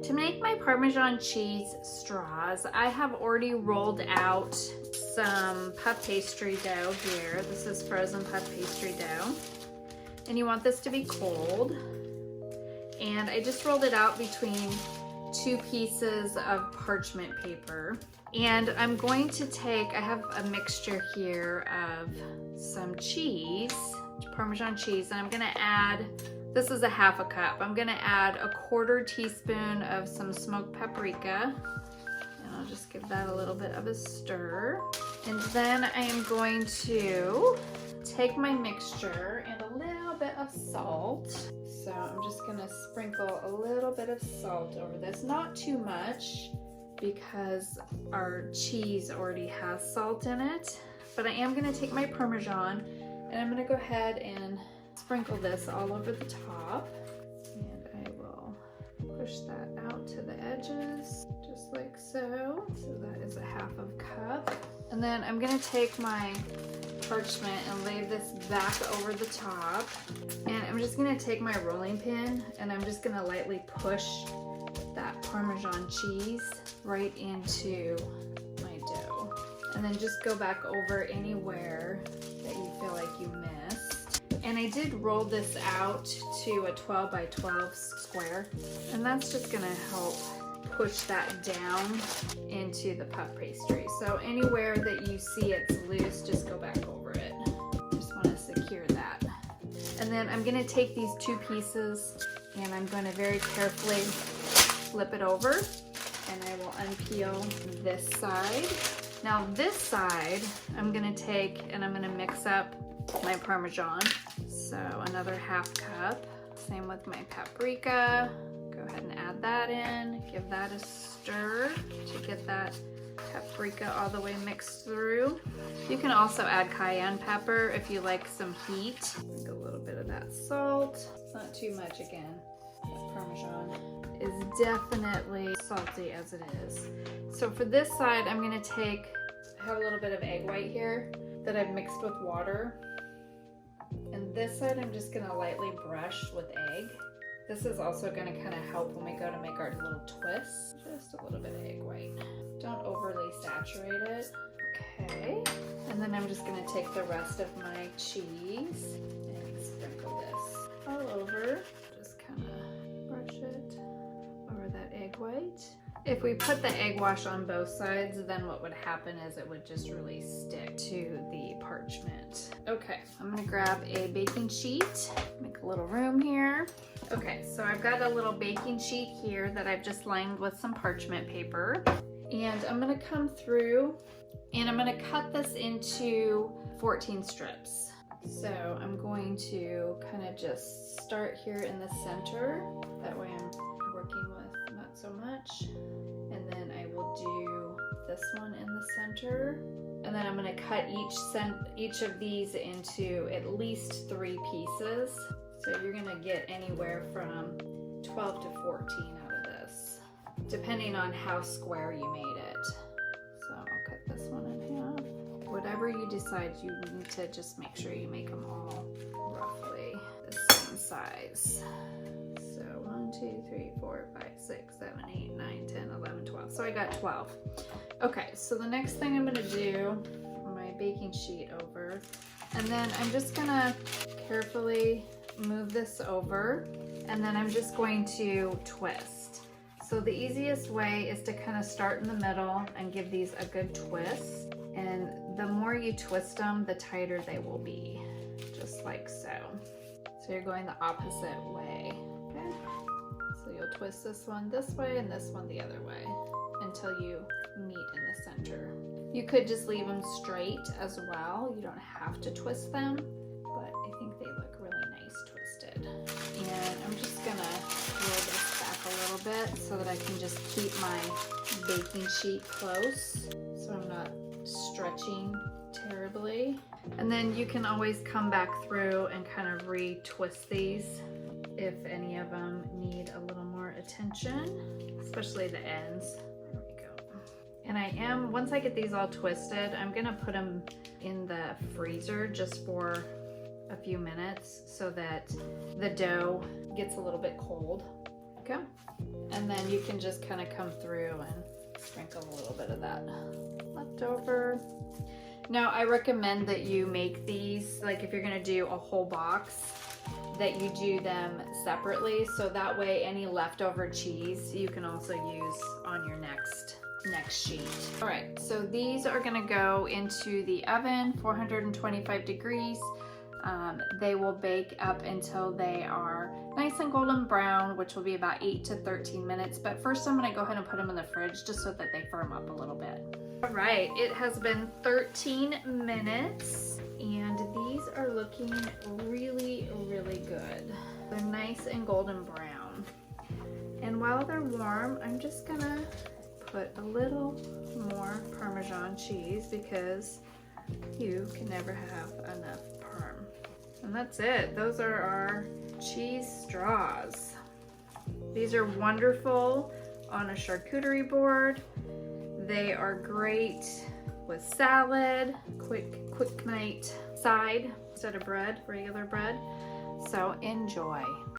To make my Parmesan cheese straws, I have already rolled out some puff pastry dough here. This is frozen puff pastry dough. And you want this to be cold. And I just rolled it out between 2 pieces of parchment paper. And I'm going to take, I have a mixture here of some cheese, Parmesan cheese, and I'm gonna add, this is a 1/2 cup. I'm gonna add a 1/4 teaspoon of some smoked paprika. And I'll just give that a little bit of a stir. And then I am going to take my mixture and a little bit of salt. So I'm just gonna sprinkle a little bit of salt over this, not too much because our cheese already has salt in it. But I am gonna take my Parmesan and I'm gonna go ahead and sprinkle this all over the top. And I will push that out to the edges, just like so. So that is a 1/2 cup. And then I'm gonna take my parchment and lay this back over the top. And I'm just gonna take my rolling pin and I'm just gonna lightly push that Parmesan cheese right into my dough. And then just go back over anywhere that you feel like you missed. And I did roll this out to a 12 by 12 square. And that's just gonna help push that down into the puff pastry. So anywhere that you see it's loose, just go back over it. Just wanna secure that. And then I'm gonna take these 2 pieces and I'm gonna very carefully flip it over and I will unpeel this side. Now this side, I'm gonna take and I'm gonna mix up my Parmesan. So another 1/2 cup. Same with my paprika. Go ahead and add that in. Give that a stir to get that paprika all the way mixed through. You can also add cayenne pepper if you like some heat. A little bit of that salt. Not too much again. That Parmesan is definitely salty as it is. So for this side, I'm gonna take, I have a little bit of egg white here that I've mixed with water. And this side, I'm just gonna lightly brush with egg. This is also gonna kind of help when we go to make our little twists. Just a little bit of egg white. Don't overly saturate it. Okay. And then I'm just gonna take the rest of my cheese and sprinkle this all over. Just kind of brush it over that egg white. If we put the egg wash on both sides, then what would happen is it would just really stick to the parchment. Okay, I'm gonna grab a baking sheet, make a little room here. Okay, so I've got a little baking sheet here that I've just lined with some parchment paper. And I'm gonna come through and I'm gonna cut this into 14 strips. So I'm going to kind of just start here in the center. That way I'm working with not so much. And then I will do this one in the center. And then I'm gonna cut each of these into at least 3 pieces. So you're gonna get anywhere from 12 to 14 out of this, depending on how square you made it. So I'll cut this one in half. Whatever you decide, you need to just make sure you make them all roughly the same size. So 1, 2, 3, 4, 5, 6, 7, 8, 9, 10, 11, 12. So I got 12. Okay, so the next thing I'm gonna do, my baking sheet over, and then I'm just gonna carefully move this over, and then I'm just going to twist. So the easiest way is to kind of start in the middle and give these a good twist. And the more you twist them, the tighter they will be, just like so. So you're going the opposite way, okay? So you'll twist this one this way and this one the other way until you meet in the center. You could just leave them straight as well. You don't have to twist them, but I think they look really nice twisted. And I'm just gonna roll this back a little bit so that I can just keep my baking sheet close so I'm not stretching terribly. And then you can always come back through and kind of re-twist these if any of them need a little more attention, especially the ends. There we go. And once I get these all twisted, I'm gonna put them in the freezer just for a few minutes so that the dough gets a little bit cold. Okay. And then you can just kind of come through and sprinkle a little bit of that left over. Now I recommend that you make these, like if you're gonna do a whole box, that you do them separately, so that way any leftover cheese you can also use on your next sheet. All right, so these are gonna go into the oven, 425 degrees. They will bake up until they are nice and golden brown, which will be about 8 to 13 minutes. But first I'm gonna go ahead and put them in the fridge just so that they firm up a little bit. All right, it has been 13 minutes and these are looking really, really good. They're nice and golden brown. And while they're warm, I'm just gonna put a little more Parmesan cheese because you can never have enough Parm. And that's it. Those are our cheese straws. These are wonderful on a charcuterie board. They are great with salad, quick night side instead of bread, regular bread. So enjoy.